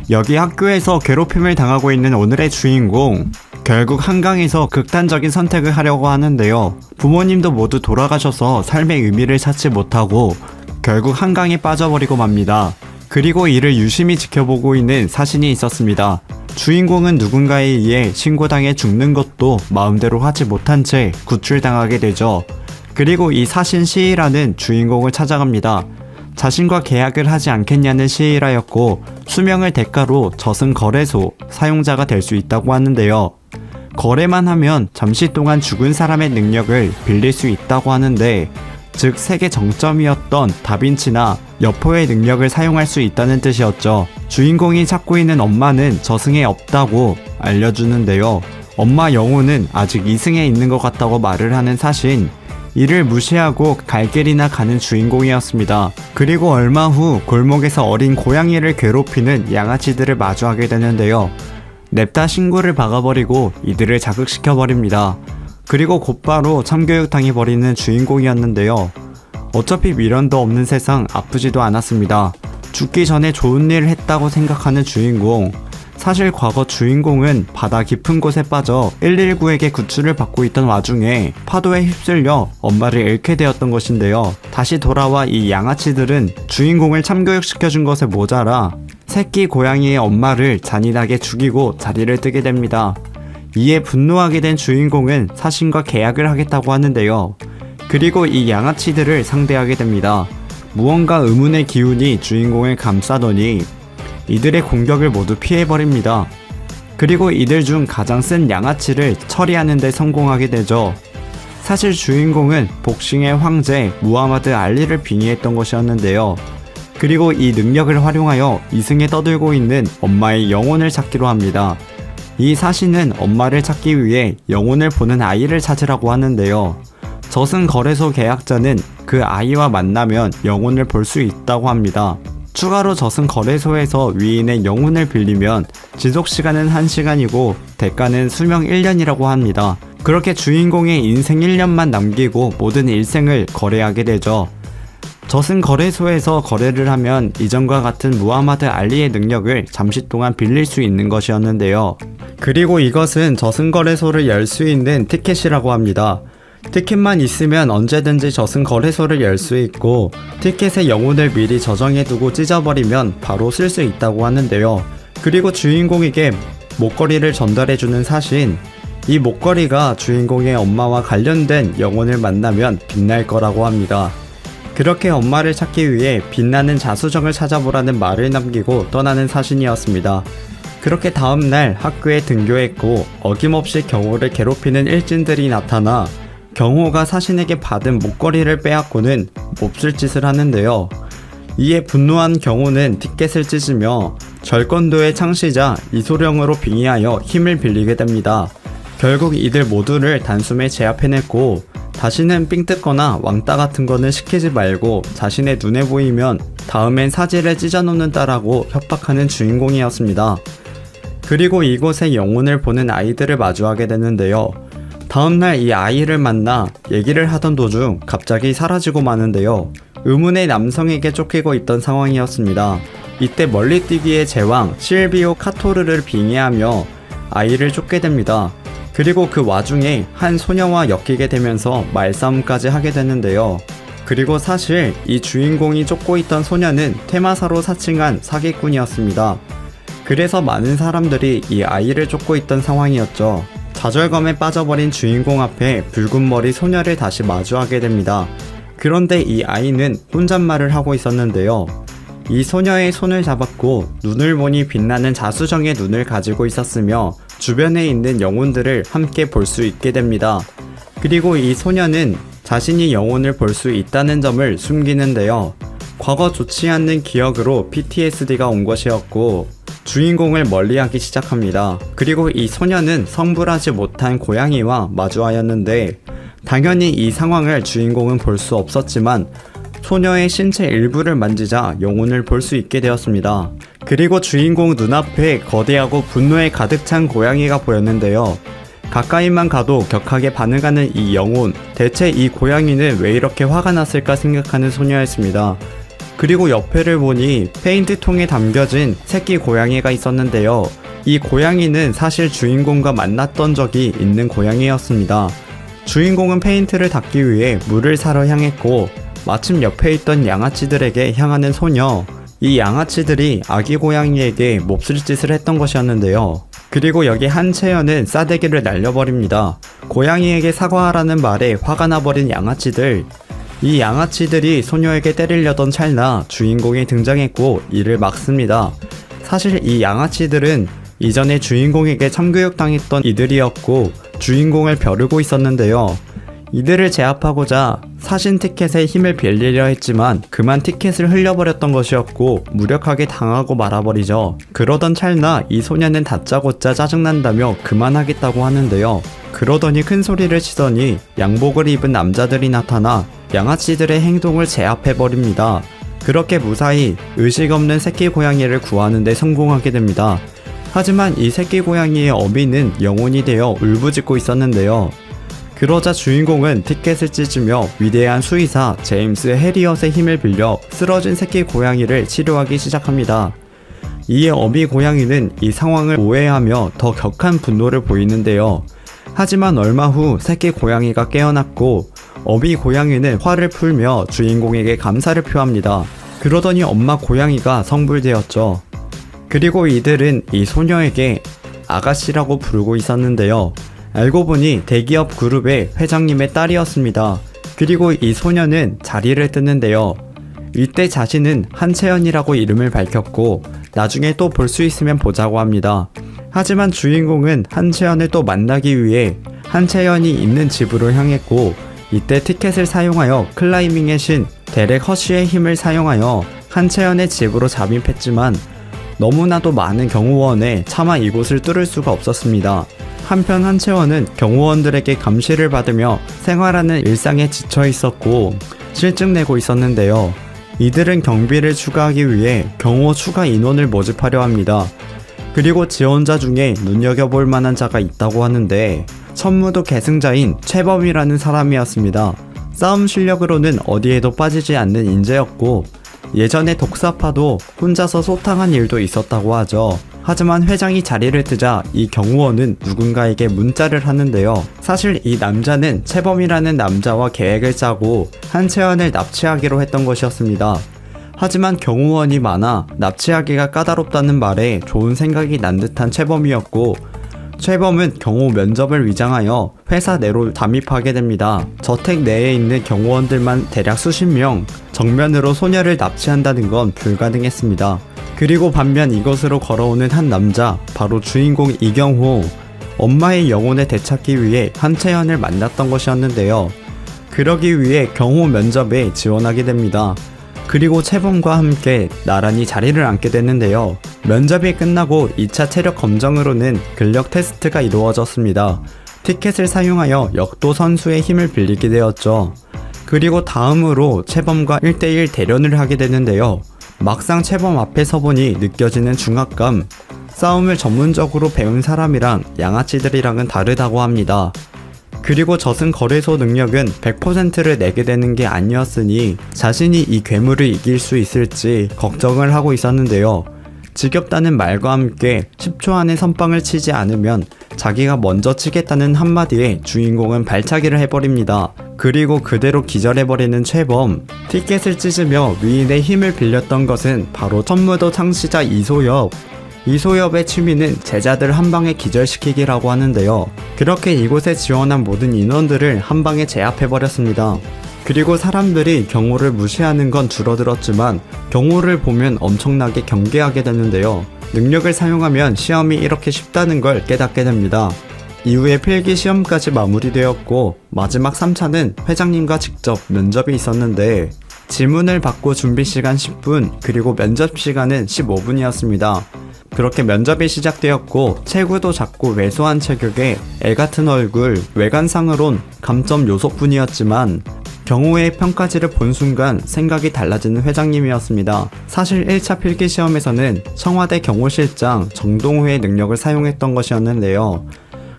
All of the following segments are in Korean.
여기 학교에서 괴롭힘을 당하고 있는 오늘의 주인공, 결국 한강에서 극단적인 선택을 하려고 하는데요. 부모님도 모두 돌아가셔서 삶의 의미를 찾지 못하고 결국 한강에 빠져버리고 맙니다. 그리고 이를 유심히 지켜보고 있는 사신이 있었습니다. 주인공은 누군가에 의해 신고당해 죽는 것도 마음대로 하지 못한 채 구출당하게 되죠. 그리고 이 사신 시이라는 주인공을 찾아갑니다. 자신과 계약을 하지 않겠냐는 시이라였고 수명을 대가로 저승거래소 사용자가 될 수 있다고 하는데요. 거래만 하면 잠시 동안 죽은 사람의 능력을 빌릴 수 있다고 하는데, 즉 세계 정점이었던 다빈치나 여포의 능력을 사용할 수 있다는 뜻이었죠. 주인공이 찾고 있는 엄마는 저승에 없다고 알려주는데요. 엄마 영혼은 아직 이승에 있는 것 같다고 말을 하는 사신, 이를 무시하고 갈 길이나 가는 주인공이었습니다. 그리고 얼마 후 골목에서 어린 고양이를 괴롭히는 양아치들을 마주하게 되는데요. 냅다 신고를 박아버리고 이들을 자극시켜버립니다. 그리고 곧바로 참교육당해버리는 주인공이었는데요. 어차피 미련도 없는 세상 아프지도 않았습니다. 죽기 전에 좋은 일을 했다고 생각하는 주인공. 사실 과거 주인공은 바다 깊은 곳에 빠져 119에게 구출을 받고 있던 와중에 파도에 휩쓸려 엄마를 잃게 되었던 것인데요. 다시 돌아와 이 양아치들은 주인공을 참교육시켜준 것에 모자라 새끼 고양이의 엄마를 잔인하게 죽이고 자리를 뜨게 됩니다. 이에 분노하게 된 주인공은 사신과 계약을 하겠다고 하는데요. 그리고 이 양아치들을 상대하게 됩니다. 무언가 의문의 기운이 주인공을 감싸더니 이들의 공격을 모두 피해버립니다. 그리고 이들 중 가장 센 양아치를 처리하는 데 성공하게 되죠. 사실 주인공은 복싱의 황제 무하마드 알리를 빙의했던 것이었는데요. 그리고 이 능력을 활용하여 이승에 떠들고 있는 엄마의 영혼을 찾기로 합니다. 이 사신은 엄마를 찾기 위해 영혼을 보는 아이를 찾으라고 하는데요. 저승거래소 계약자는 그 아이와 만나면 영혼을 볼 수 있다고 합니다. 추가로 저승거래소에서 위인의 영혼을 빌리면 지속시간은 1시간이고 대가는 수명 1년이라고 합니다. 그렇게 주인공의 인생 1년만 남기고 모든 일생을 거래하게 되죠. 저승거래소에서 거래를 하면 이전과 같은 무하마드 알리의 능력을 잠시 동안 빌릴 수 있는 것이었는데요. 그리고 이것은 저승거래소를 열 수 있는 티켓이라고 합니다. 티켓만 있으면 언제든지 저승거래소를 열 수 있고, 티켓의 영혼을 미리 저장해두고 찢어버리면 바로 쓸 수 있다고 하는데요. 그리고 주인공에게 목걸이를 전달해주는 사신, 이 목걸이가 주인공의 엄마와 관련된 영혼을 만나면 빛날 거라고 합니다. 그렇게 엄마를 찾기 위해 빛나는 자수정을 찾아보라는 말을 남기고 떠나는 사신이었습니다. 그렇게 다음날 학교에 등교했고 어김없이 경호를 괴롭히는 일진들이 나타나 경호가 사신에게 받은 목걸이를 빼앗고는 몹쓸 짓을 하는데요. 이에 분노한 경호는 티켓을 찢으며 절권도의 창시자 이소룡으로 빙의하여 힘을 빌리게 됩니다. 결국 이들 모두를 단숨에 제압해냈고, 다시는 삥 뜯거나 왕따 같은 거는 시키지 말고 자신의 눈에 보이면 다음엔 사지를 찢어놓는다라고 협박하는 주인공이었습니다. 그리고 이곳에 영혼을 보는 아이들을 마주하게 되는데요. 다음날 이 아이를 만나 얘기를 하던 도중 갑자기 사라지고 마는데요. 의문의 남성에게 쫓기고 있던 상황이었습니다. 이때 멀리 뛰기의 제왕 실비오 카토르를 빙의하며 아이를 쫓게 됩니다. 그리고 그 와중에 한 소녀와 엮이게 되면서 말싸움까지 하게 되는데요. 그리고 사실 이 주인공이 쫓고 있던 소녀는 퇴마사로 사칭한 사기꾼이었습니다. 그래서 많은 사람들이 이 아이를 쫓고 있던 상황이었죠. 좌절감에 빠져버린 주인공 앞에 붉은 머리 소녀를 다시 마주하게 됩니다. 그런데 이 아이는 혼잣말을 하고 있었는데요. 이 소녀의 손을 잡았고 눈을 보니 빛나는 자수정의 눈을 가지고 있었으며 주변에 있는 영혼들을 함께 볼 수 있게 됩니다. 그리고 이 소녀는 자신이 영혼을 볼 수 있다는 점을 숨기는데요. 과거 좋지 않는 기억으로 PTSD가 온 것이었고 주인공을 멀리하기 시작합니다. 그리고 이 소녀는 성불하지 못한 고양이와 마주하였는데 당연히 이 상황을 주인공은 볼 수 없었지만 소녀의 신체 일부를 만지자 영혼을 볼 수 있게 되었습니다. 그리고 주인공 눈앞에 거대하고 분노에 가득 찬 고양이가 보였는데요. 가까이만 가도 격하게 반응하는 이 영혼, 대체 이 고양이는 왜 이렇게 화가 났을까 생각하는 소녀였습니다. 그리고 옆에를 보니 페인트통에 담겨진 새끼 고양이가 있었는데요. 이 고양이는 사실 주인공과 만났던 적이 있는 고양이였습니다. 주인공은 페인트를 닦기 위해 물을 사러 향했고 마침 옆에 있던 양아치들에게 향하는 소녀, 이 양아치들이 아기 고양이에게 몹쓸 짓을 했던 것이었는데요. 그리고 여기 한채연은 싸대기를 날려버립니다. 고양이에게 사과하라는 말에 화가 나버린 양아치들. 이 양아치들이 소녀에게 때리려던 찰나 주인공이 등장했고 이를 막습니다. 사실 이 양아치들은 이전에 주인공에게 참교육당했던 이들이었고 주인공을 벼르고 있었는데요. 이들을 제압하고자 사신 티켓에 힘을 빌리려 했지만 그만 티켓을 흘려버렸던 것이었고 무력하게 당하고 말아버리죠. 그러던 찰나 이 소녀는 다짜고짜 짜증난다며 그만하겠다고 하는데요. 그러더니 큰 소리를 치더니 양복을 입은 남자들이 나타나 양아치들의 행동을 제압해버립니다. 그렇게 무사히 의식 없는 새끼 고양이를 구하는 데 성공하게 됩니다. 하지만 이 새끼 고양이의 어미는 영혼이 되어 울부짖고 있었는데요. 그러자 주인공은 티켓을 찢으며 위대한 수의사 제임스 해리엇의 힘을 빌려 쓰러진 새끼 고양이를 치료하기 시작합니다. 이에 어미 고양이는 이 상황을 오해하며 더 격한 분노를 보이는데요. 하지만 얼마 후 새끼 고양이가 깨어났고 어미 고양이는 화를 풀며 주인공에게 감사를 표합니다. 그러더니 엄마 고양이가 성불되었죠. 그리고 이들은 이 소녀에게 아가씨라고 부르고 있었는데요. 알고 보니 대기업 그룹의 회장님의 딸이었습니다. 그리고 이 소녀는 자리를 뜨는데요. 이때 자신은 한채연이라고 이름을 밝혔고 나중에 또 볼 수 있으면 보자고 합니다. 하지만 주인공은 한채연을 또 만나기 위해 한채연이 있는 집으로 향했고 이때 티켓을 사용하여 클라이밍의 신 데렉 허쉬의 힘을 사용하여 한채연의 집으로 잠입했지만 너무나도 많은 경호원에 차마 이곳을 뚫을 수가 없었습니다. 한편 한채원은 경호원들에게 감시를 받으며 생활하는 일상에 지쳐 있었고 실증내고 있었는데요. 이들은 경비를 추가하기 위해 경호 추가 인원을 모집하려 합니다. 그리고 지원자 중에 눈여겨볼 만한 자가 있다고 하는데 천무도 계승자인 최범이라는 사람이었습니다. 싸움 실력으로는 어디에도 빠지지 않는 인재였고 예전에 독사파도 혼자서 소탕한 일도 있었다고 하죠. 하지만 회장이 자리를 뜨자 이 경호원은 누군가에게 문자를 하는데요. 사실 이 남자는 채범이라는 남자와 계획을 짜고 한채연을 납치하기로 했던 것이었습니다. 하지만 경호원이 많아 납치하기가 까다롭다는 말에 좋은 생각이 난 듯한 채범이었고 채범은 경호 면접을 위장하여 회사 내로 잠입하게 됩니다. 저택 내에 있는 경호원들만 대략 수십 명, 정면으로 소녀를 납치한다는 건 불가능했습니다. 그리고 반면 이곳으로 걸어오는 한 남자, 바로 주인공 이경호, 엄마의 영혼을 되찾기 위해 한채연을 만났던 것이었는데요. 그러기 위해 경호 면접에 지원하게 됩니다. 그리고 채범과 함께 나란히 자리를 앉게 됐는데요. 면접이 끝나고 2차 체력 검정으로는 근력 테스트가 이루어졌습니다. 티켓을 사용하여 역도 선수의 힘을 빌리게 되었죠. 그리고 다음으로 채범과 1대1 대련을 하게 되는데요. 막상 채범 앞에 서보니 느껴지는 중압감, 싸움을 전문적으로 배운 사람이랑 양아치들이랑은 다르다고 합니다. 그리고 저승 거래소 능력은 100%를 내게 되는 게 아니었으니 자신이 이 괴물을 이길 수 있을지 걱정을 하고 있었는데요. 지겹다는 말과 함께 10초 안에 선빵을 치지 않으면 자기가 먼저 치겠다는 한마디에 주인공은 발차기를 해버립니다. 그리고 그대로 기절해버리는 최범. 티켓을 찢으며 위인의 힘을 빌렸던 것은 바로 천무도 창시자 이소엽. 이소엽의 취미는 제자들 한방에 기절시키기라고 하는데요. 그렇게 이곳에 지원한 모든 인원들을 한방에 제압해버렸습니다. 그리고 사람들이 경호를 무시하는 건 줄어들었지만 경호를 보면 엄청나게 경계하게 되는데요. 능력을 사용하면 시험이 이렇게 쉽다는 걸 깨닫게 됩니다. 이후에 필기 시험까지 마무리되었고 마지막 3차는 회장님과 직접 면접이 있었는데 지문을 받고 준비 시간 10분 그리고 면접 시간은 15분이었습니다. 그렇게 면접이 시작되었고 체구도 작고 왜소한 체격에 애같은 얼굴, 외관상으론 감점 요소뿐이었지만 경호의 평가지를 본 순간 생각이 달라지는 회장님이었습니다. 사실 1차 필기시험에서는 청와대 경호실장 정동호의 능력을 사용했던 것이었는데요.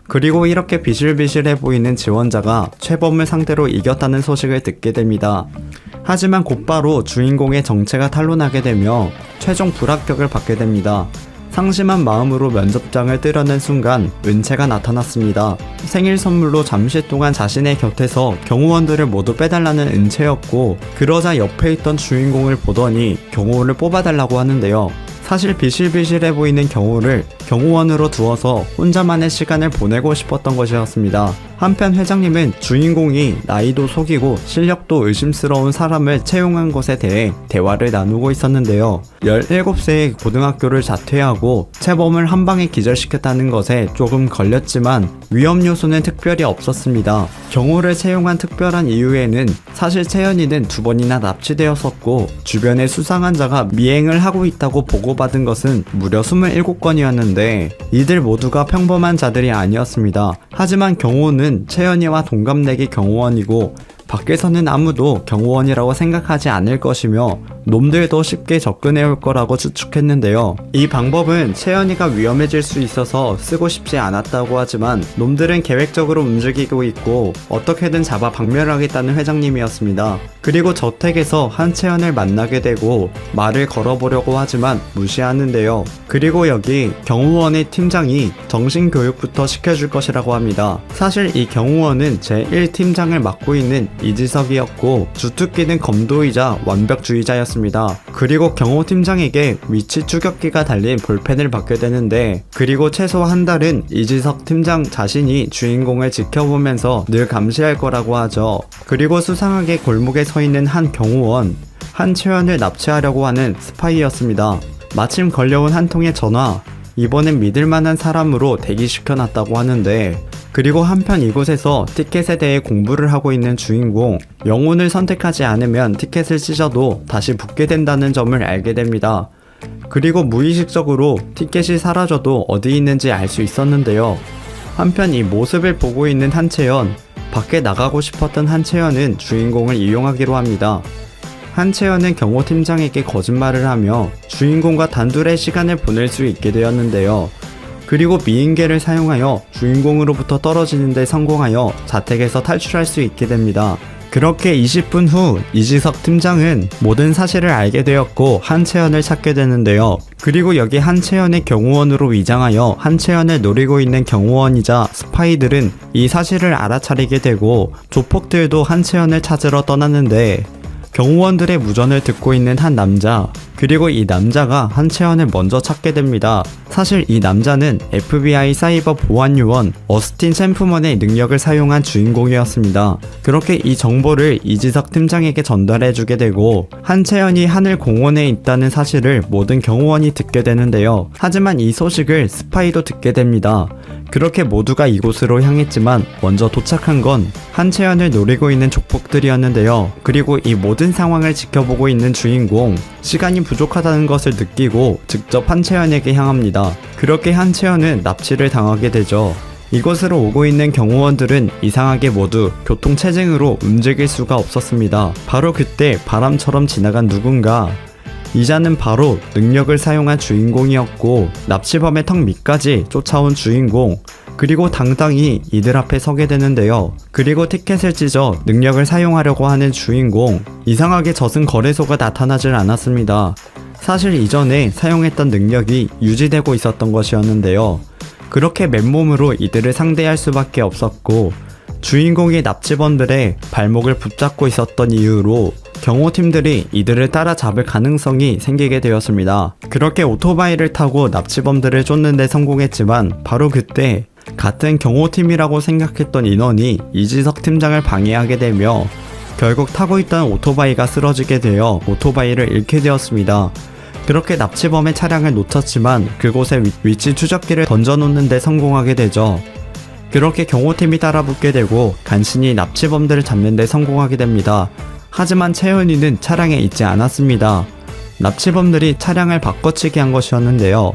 그리고 이렇게 비실비실해 보이는 지원자가 최범을 상대로 이겼다는 소식을 듣게 됩니다. 하지만 곧바로 주인공의 정체가 탄로나게 되며 최종 불합격을 받게 됩니다. 상심한 마음으로 면접장을 뜯어낸 순간 은채가 나타났습니다. 생일 선물로 잠시 동안 자신의 곁에서 경호원들을 모두 빼달라는 은채였고, 그러자 옆에 있던 주인공을 보더니 경호원을 뽑아달라고 하는데요. 사실 비실비실해 보이는 경호를 경호원으로 두어서 혼자만의 시간을 보내고 싶었던 것이었습니다. 한편 회장님은 주인공이 나이도 속이고 실력도 의심스러운 사람을 채용한 것에 대해 대화를 나누고 있었는데요. 17세에 고등학교를 자퇴하고 채범을 한 방에 기절시켰다는 것에 조금 걸렸지만 위험 요소는 특별히 없었습니다. 경호를 채용한 특별한 이유에는 사실 채연이는 2번이나 납치되었었고 주변에 수상한 자가 미행을 하고 있다고 보고받은 것은 무려 27건이었는데 이들 모두가 평범한 자들이 아니었습니다. 하지만 경호는 채연이와 동갑내기 경호원이고 밖에서는 아무도 경호원이라고 생각하지 않을 것이며 놈들도 쉽게 접근해 올 거라고 추측했는데요. 이 방법은 채연이가 위험해질 수 있어서 쓰고 싶지 않았다고 하지만 놈들은 계획적으로 움직이고 있고 어떻게든 잡아 박멸하겠다는 회장님이었습니다. 그리고 저택에서 한채연을 만나게 되고 말을 걸어보려고 하지만 무시하는데요. 그리고 여기 경호원의 팀장이 정신교육부터 시켜줄 것이라고 합니다. 사실 이 경호원은 제1팀장을 맡고 있는 이지석이었고 주특기는 검도이자 완벽주의자였습니다. 그리고 경호팀장에게 위치 추격기가 달린 볼펜을 받게 되는데, 그리고 최소 한 달은 이지석 팀장 자신이 주인공을 지켜보면서 늘 감시할 거라고 하죠. 그리고 수상하게 골목에 서 있는 한 경호원, 한채연을 납치하려고 하는 스파이였습니다. 마침 걸려온 한 통의 전화, 이번엔 믿을만한 사람으로 대기시켜놨다고 하는데, 그리고 한편 이곳에서 티켓에 대해 공부를 하고 있는 주인공, 영혼을 선택하지 않으면 티켓을 찢어도 다시 붙게 된다는 점을 알게 됩니다. 그리고 무의식적으로 티켓이 사라져도 어디 있는지 알 수 있었는데요. 한편 이 모습을 보고 있는 한채연, 밖에 나가고 싶었던 한채연은 주인공을 이용하기로 합니다. 한채연은 경호팀장에게 거짓말을 하며 주인공과 단둘의 시간을 보낼 수 있게 되었는데요. 그리고 미인계를 사용하여 주인공으로부터 떨어지는 데 성공하여 자택에서 탈출할 수 있게 됩니다. 그렇게 20분 후 이지석 팀장은 모든 사실을 알게 되었고 한채연을 찾게 되는데요. 그리고 여기 한채연의 경호원으로 위장하여 한채연을 노리고 있는 경호원이자 스파이들은 이 사실을 알아차리게 되고 조폭들도 한채연을 찾으러 떠났는데, 경호원들의 무전을 듣고 있는 한 남자, 그리고 이 남자가 한채연을 먼저 찾게 됩니다. 사실 이 남자는 FBI 사이버 보안요원 어스틴 챔프먼의 능력을 사용한 주인공이었습니다. 그렇게 이 정보를 이지석 팀장에게 전달해주게 되고 한채연이 하늘 공원에 있다는 사실을 모든 경호원이 듣게 되는데요. 하지만 이 소식을 스파이도 듣게 됩니다. 그렇게 모두가 이곳으로 향했지만 먼저 도착한 건 한채연을 노리고 있는 조폭들이었는데요. 그리고 이 모든 상황을 지켜보고 있는 주인공, 시간이 부족하다는 것을 느끼고 직접 한채연에게 향합니다. 그렇게 한채연은 납치를 당하게 되죠. 이곳으로 오고 있는 경호원들은 이상하게 모두 교통체증으로 움직일 수가 없었습니다. 바로 그때 바람처럼 지나간 누군가, 이자는 바로 능력을 사용한 주인공이었고 납치범의 턱 밑까지 쫓아온 주인공, 그리고 당당히 이들 앞에 서게 되는데요. 그리고 티켓을 찢어 능력을 사용하려고 하는 주인공, 이상하게 저승 거래소가 나타나질 않았습니다. 사실 이전에 사용했던 능력이 유지되고 있었던 것이었는데요. 그렇게 맨몸으로 이들을 상대할 수밖에 없었고 주인공이 납치범들의 발목을 붙잡고 있었던 이유로 경호팀들이 이들을 따라잡을 가능성이 생기게 되었습니다. 그렇게 오토바이를 타고 납치범들을 쫓는 데 성공했지만 바로 그때 같은 경호팀이라고 생각했던 인원이 이지석 팀장을 방해하게 되며 결국 타고 있던 오토바이가 쓰러지게 되어 오토바이를 잃게 되었습니다. 그렇게 납치범의 차량을 놓쳤지만 그곳에 위치 추적기를 던져놓는 데 성공하게 되죠. 그렇게 경호팀이 따라붙게 되고 간신히 납치범들을 잡는 데 성공하게 됩니다. 하지만 채연이는 차량에 있지 않았습니다. 납치범들이 차량을 바꿔치기 한 것이었는데요.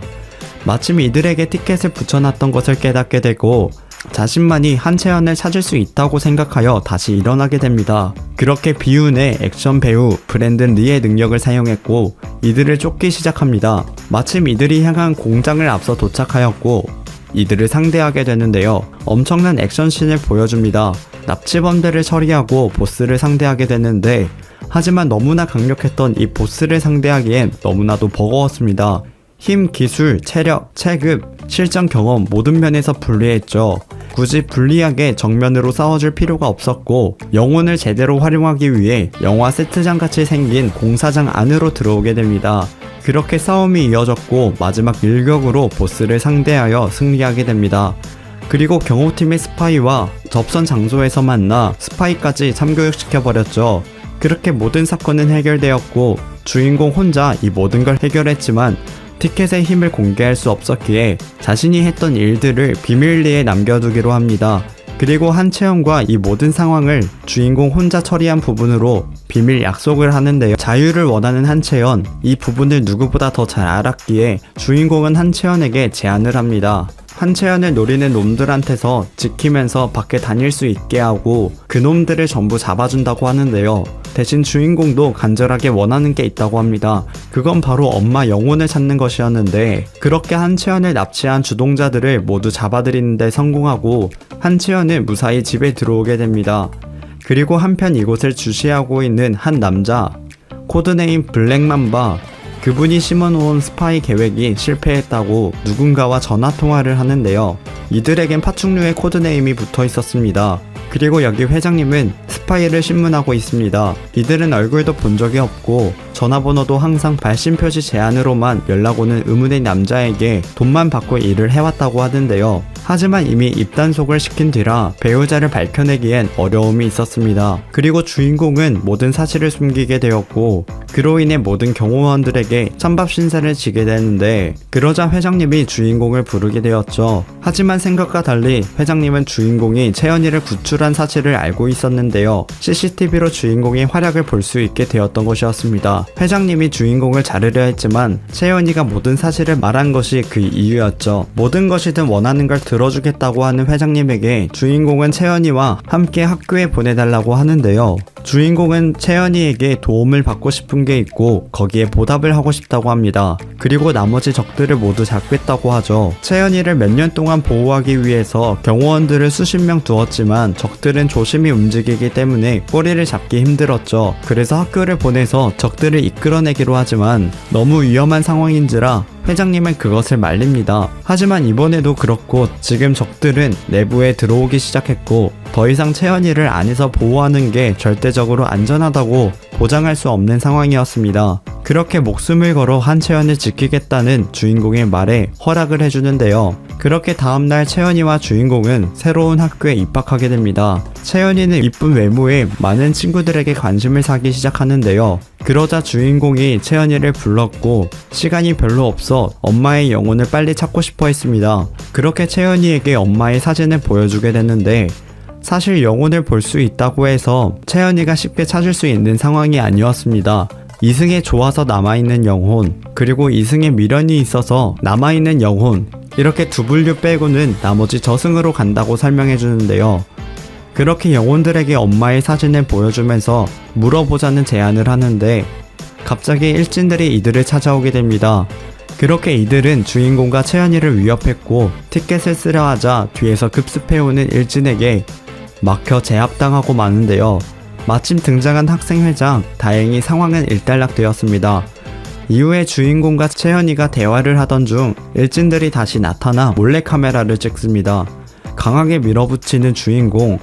마침 이들에게 티켓을 붙여놨던 것을 깨닫게 되고 자신만이 한채연을 찾을 수 있다고 생각하여 다시 일어나게 됩니다. 그렇게 비운의 액션 배우 브랜든 리의 능력을 사용했고 이들을 쫓기 시작합니다. 마침 이들이 향한 공장을 앞서 도착하였고 이들을 상대하게 되는데요. 엄청난 액션씬을 보여줍니다. 납치범들을 처리하고 보스를 상대하게 되는데, 하지만 너무나 강력했던 이 보스를 상대하기엔 너무나도 버거웠습니다. 힘, 기술, 체력, 체급, 실전 경험 모든 면에서 불리했죠. 굳이 불리하게 정면으로 싸워줄 필요가 없었고, 영혼을 제대로 활용하기 위해 영화 세트장 같이 생긴 공사장 안으로 들어오게 됩니다. 그렇게 싸움이 이어졌고 마지막 일격으로 보스를 상대하여 승리하게 됩니다. 그리고 경호팀의 스파이와 접선 장소에서 만나 스파이까지 참교육시켜버렸죠. 그렇게 모든 사건은 해결되었고 주인공 혼자 이 모든 걸 해결했지만 티켓의 힘을 공개할 수 없었기에 자신이 했던 일들을 비밀리에 남겨두기로 합니다. 그리고 한채연과 이 모든 상황을 주인공 혼자 처리한 부분으로 비밀 약속을 하는데요. 자유를 원하는 한채연, 이 부분을 누구보다 더 잘 알았기에 주인공은 한채연에게 제안을 합니다. 한채연을 노리는 놈들한테서 지키면서 밖에 다닐 수 있게 하고 그 놈들을 전부 잡아준다고 하는데요. 대신 주인공도 간절하게 원하는 게 있다고 합니다. 그건 바로 엄마 영혼을 찾는 것이었는데, 그렇게 한채연을 납치한 주동자들을 모두 잡아들이는 데 성공하고 한채연은 무사히 집에 들어오게 됩니다. 그리고 한편 이곳을 주시하고 있는 한 남자, 코드네임 블랙맘바, 그분이 심어놓은 스파이 계획이 실패했다고 누군가와 전화통화를 하는데요. 이들에겐 파충류의 코드네임이 붙어 있었습니다. 그리고 여기 회장님은 스파이를 신문하고 있습니다. 이들은 얼굴도 본 적이 없고 전화번호도 항상 발신 표시 제한으로만 연락 오는 의문의 남자에게 돈만 받고 일을 해왔다고 하는데요. 하지만 이미 입단속을 시킨 뒤라 배우자를 밝혀내기엔 어려움이 있었습니다. 그리고 주인공은 모든 사실을 숨기게 되었고 그로 인해 모든 경호원들에게 찬밥 신세를 지게 되는데, 그러자 회장님이 주인공을 부르게 되었죠. 하지만 생각과 달리 회장님은 주인공이 채연이를 구출한 사실을 알고 있었는데요. CCTV로 주인공의 활약을 볼 수 있게 되었던 것이었습니다. 회장님이 주인공을 자르려 했지만 채연이가 모든 사실을 말한 것이 그 이유였죠. 모든 것이든 원하는 걸 들어주겠다고 하는 회장님에게 주인공은 채연이와 함께 학교에 보내달라고 하는데요. 주인공은 채연이에게 도움을 받고 싶은 게 있고 거기에 보답을 하고 싶다고 합니다. 그리고 나머지 적들을 모두 잡겠다고 하죠. 채연이를 몇 년 동안 보호하기 위해서 경호원들을 수십 명 두었지만 적들은 조심히 움직이기 때문에 꼬리를 잡기 힘들었죠. 그래서 학교를 보내서 적들을 이끌어내기로 하지만 너무 위험한 상황인지라 회장님은 그것을 말립니다. 하지만 이번에도 그렇고 지금 적들은 내부에 들어오기 시작했고 더 이상 채연이를 안에서 보호하는 게 절대적으로 안전하다고 보장할 수 없는 상황이었습니다. 그렇게 목숨을 걸어 한채연을 지키겠다는 주인공의 말에 허락을 해주는데요. 그렇게 다음날 채연이와 주인공은 새로운 학교에 입학하게 됩니다. 채연이는 이쁜 외모에 많은 친구들에게 관심을 사기 시작하는데요. 그러자 주인공이 채연이를 불렀고 시간이 별로 없어 엄마의 영혼을 빨리 찾고 싶어 했습니다. 그렇게 채연이에게 엄마의 사진을 보여주게 됐는데, 사실 영혼을 볼 수 있다고 해서 채연이가 쉽게 찾을 수 있는 상황이 아니었습니다. 이승에 좋아서 남아있는 영혼, 그리고 이승에 미련이 있어서 남아있는 영혼, 이렇게 두 분류 빼고는 나머지 저승으로 간다고 설명해 주는데요. 그렇게 영혼들에게 엄마의 사진을 보여주면서 물어보자는 제안을 하는데 갑자기 일진들이 이들을 찾아오게 됩니다. 그렇게 이들은 주인공과 채연이를 위협했고 티켓을 쓰려 하자 뒤에서 급습해오는 일진에게 막혀 제압당하고 마는데요. 마침 등장한 학생회장, 다행히 상황은 일단락되었습니다. 이후에 주인공과 채연이가 대화를 하던 중 일진들이 다시 나타나 몰래카메라를 찍습니다. 강하게 밀어붙이는 주인공,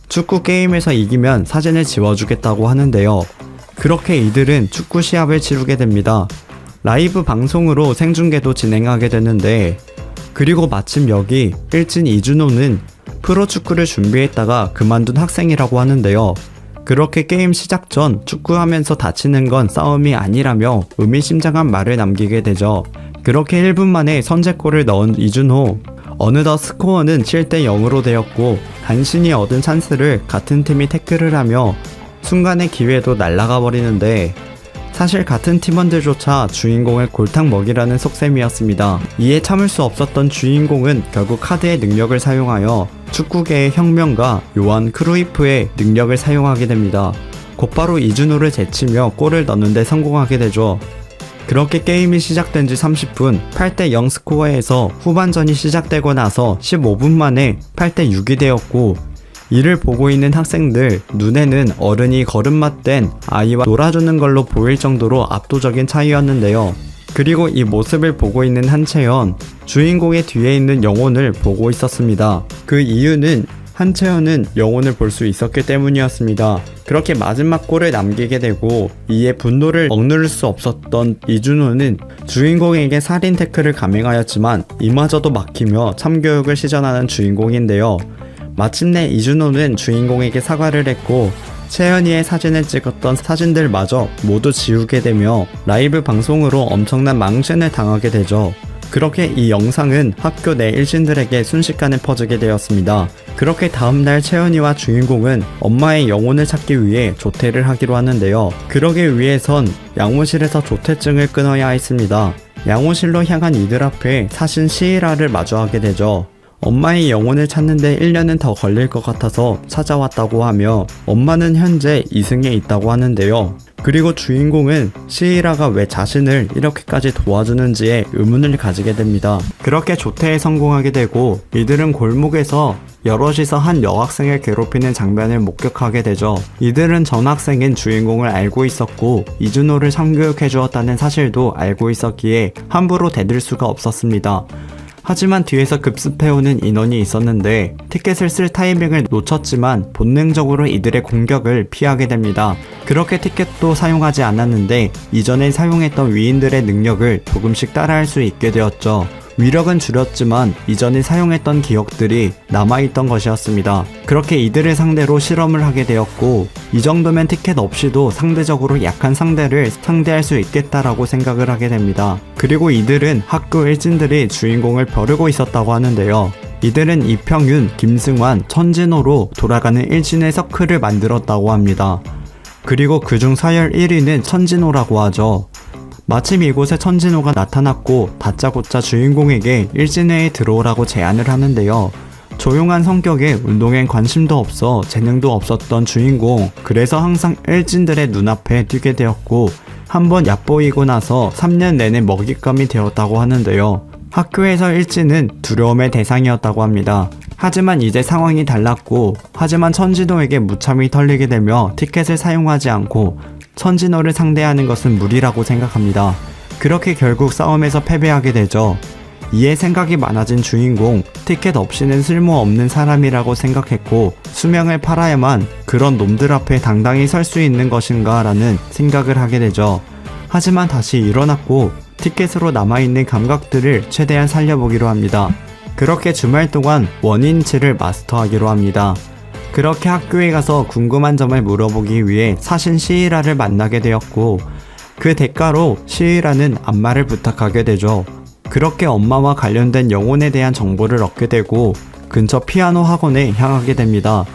축구 게임에서 이기면 사진을 지워주겠다고 하는데요. 그렇게 이들은 축구 시합을 치르게 됩니다. 라이브 방송으로 생중계도 진행하게 되는데, 그리고 마침 여기 일진 이준호는 프로축구를 준비했다가 그만둔 학생이라고 하는데요. 그렇게 게임 시작 전 축구하면서 다치는 건 싸움이 아니라며 의미심장한 말을 남기게 되죠. 그렇게 1분 만에 선제골을 넣은 이준호, 어느덧 스코어는 7대 0으로 되었고 간신히 얻은 찬스를 같은 팀이 태클을 하며 순간의 기회도 날아가 버리는데, 사실 같은 팀원들조차 주인공을 골탕 먹이라는 속셈이었습니다. 이에 참을 수 없었던 주인공은 결국 카드의 능력을 사용하여 축구계의 혁명가 요한 크루이프의 능력을 사용하게 됩니다. 곧바로 이준호를 제치며 골을 넣는데 성공하게 되죠. 그렇게 게임이 시작된 지 30분, 8대 0 스코어에서 후반전이 시작되고 나서 15분 만에 8대 6이 되었고, 이를 보고 있는 학생들 눈에는 어른이 걸음맞댄 아이와 놀아주는 걸로 보일 정도로 압도적인 차이였는데요. 그리고 이 모습을 보고 있는 한채연, 주인공의 뒤에 있는 영혼을 보고 있었습니다. 그 이유는 한채연은 영혼을 볼 수 있었기 때문이었습니다. 그렇게 마지막 골을 남기게 되고 이에 분노를 억누를 수 없었던 이준호는 주인공에게 살인 태클을 감행하였지만 이마저도 막히며 참교육을 시전하는 주인공인데요. 마침내 이준호는 주인공에게 사과를 했고 채연이의 사진을 찍었던 사진들마저 모두 지우게 되며 라이브 방송으로 엄청난 망신을 당하게 되죠. 그렇게 이 영상은 학교 내 일진들에게 순식간에 퍼지게 되었습니다. 그렇게 다음날 채연이와 주인공은 엄마의 영혼을 찾기 위해 조퇴를 하기로 하는데요. 그러기 위해선 양호실에서 조퇴증을 끊어야 했습니다. 양호실로 향한 이들 앞에 사신 시이라를 마주하게 되죠. 엄마의 영혼을 찾는데 1년은 더 걸릴 것 같아서 찾아왔다고 하며 엄마는 현재 이승에 있다고 하는데요. 그리고 주인공은 시이라가 왜 자신을 이렇게까지 도와주는지에 의문을 가지게 됩니다. 그렇게 조퇴에 성공하게 되고 이들은 골목에서 여럿이서 한 여학생을 괴롭히는 장면을 목격하게 되죠. 이들은 전 학생인 주인공을 알고 있었고 이준호를 참교육해 주었다는 사실도 알고 있었기에 함부로 대들 수가 없었습니다. 하지만 뒤에서 급습해오는 인원이 있었는데 티켓을 쓸 타이밍을 놓쳤지만 본능적으로 이들의 공격을 피하게 됩니다. 그렇게 티켓도 사용하지 않았는데 이전에 사용했던 위인들의 능력을 조금씩 따라할 수 있게 되었죠. 위력은 줄였지만 이전에 사용했던 기억들이 남아있던 것이었습니다. 그렇게 이들을 상대로 실험을 하게 되었고 이 정도면 티켓 없이도 상대적으로 약한 상대를 상대할 수 있겠다라고 생각을 하게 됩니다. 그리고 이들은 학교 일진들이 주인공을 벼르고 있었다고 하는데요. 이들은 이평윤, 김승환, 천진호로 돌아가는 일진의 서클을 만들었다고 합니다. 그리고 그중 서열 1위는 천진호라고 하죠. 마침 이곳에 천진호가 나타났고 다짜고짜 주인공에게 일진회에 들어오라고 제안을 하는데요. 조용한 성격에 운동엔 관심도 없어 재능도 없었던 주인공, 그래서 항상 일진들의 눈앞에 뛰게 되었고 한번 얕보이고 나서 3년 내내 먹잇감이 되었다고 하는데요. 학교에서 일진은 두려움의 대상이었다고 합니다. 하지만 이제 상황이 달랐고 하지만 천진호에게 무참히 털리게 되며 티켓을 사용하지 않고 천진호를 상대하는 것은 무리라고 생각합니다. 그렇게 결국 싸움에서 패배하게 되죠. 이에 생각이 많아진 주인공, 티켓 없이는 쓸모없는 사람이라고 생각했고 수명을 팔아야만 그런 놈들 앞에 당당히 설 수 있는 것인가 라는 생각을 하게 되죠. 하지만 다시 일어났고 티켓으로 남아있는 감각들을 최대한 살려보기로 합니다. 그렇게 주말 동안 원인치를 마스터하기로 합니다. 그렇게 학교에 가서 궁금한 점을 물어보기 위해 사신 시이라를 만나게 되었고 그 대가로 시이라는 안마를 부탁하게 되죠. 그렇게 엄마와 관련된 영혼에 대한 정보를 얻게 되고 근처 피아노 학원에 향하게 됩니다.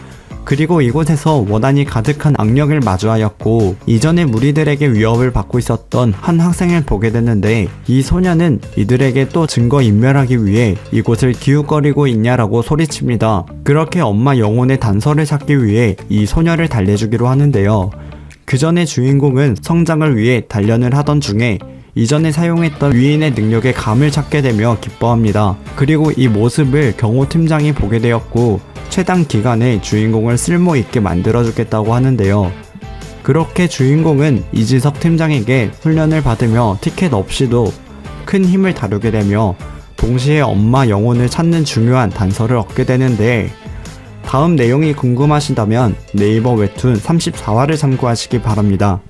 그리고 이곳에서 원한이 가득한 악령을 마주하였고 이전에 무리들에게 위협을 받고 있었던 한 학생을 보게 되는데 이 소녀는 이들에게 또 증거인멸하기 위해 이곳을 기웃거리고 있냐라고 소리칩니다. 그렇게 엄마 영혼의 단서를 찾기 위해 이 소녀를 달래주기로 하는데요. 그 전에 주인공은 성장을 위해 단련을 하던 중에 이전에 사용했던 위인의 능력의 감을 찾게 되며 기뻐합니다. 그리고 이 모습을 경호 팀장이 보게 되었고 최단 기간에 주인공을 쓸모있게 만들어주겠다고 하는데요. 그렇게 주인공은 이지석 팀장에게 훈련을 받으며 티켓 없이도 큰 힘을 다루게 되며 동시에 엄마 영혼을 찾는 중요한 단서를 얻게 되는데 다음 내용이 궁금하신다면 네이버 웹툰 34화를 참고하시기 바랍니다.